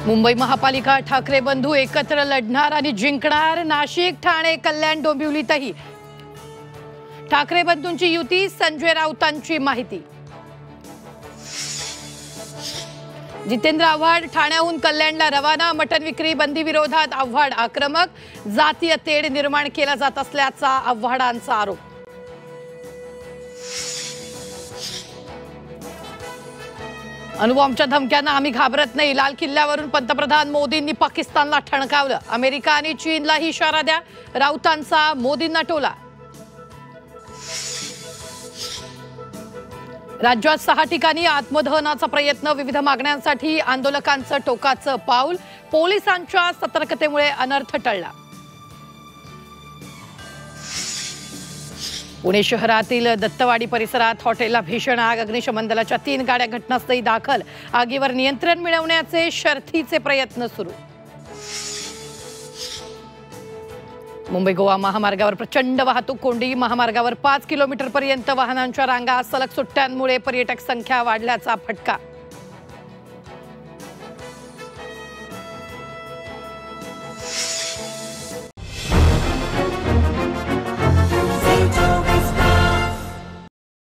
मुंबई महापालिका ठाकरे बंधू एकत्र लढणार आणि जिंकणार। नाशिक, ठाणे, कल्याण, डोंबिवलीतही ठाकरे बंधूंची युती। संजय राऊतांची माहिती। जितेंद्र आव्हाड ठाण्याहून कल्याणला रवाना। मटन विक्री बंदी विरोधात आव्हाड आक्रमक। जातीय तेढ निर्माण केला जात असल्याचा आव्हाडांचा आरोप। अणुबॉम्बच्या धमक्यांना आम्ही घाबरत नाही। लाल किल्ल्यावरून पंतप्रधान मोदींनी पाकिस्तानला ठणकावलं। अमेरिका आणि चीनलाही इशारा द्या, राऊतांचा मोदींना टोला। राज्यात 6 ठिकाणी आत्मदहनाचा प्रयत्न। विविध मागण्यांसाठी आंदोलकांचं टोकाचं पाऊल। पोलिसांच्या सतर्कतेमुळे अनर्थ टळला। पुणे शहरातील दत्तवाडी परिसरात हॉटेलला भीषण आग। अग्निशमन दलाच्या 3 गाड्या घटनास्थळी दाखल। आगीवर नियंत्रण मिळवण्याचे शर्थीचे प्रयत्न सुरू। मुंबई गोवा महामार्गावर प्रचंड वाहतूक कोंडी। महामार्गावर 5 किलोमीटरपर्यंत वाहनांच्या रांगा। सलग सुट्ट्यांमुळे पर्यटक संख्या वाढल्याचा फटका।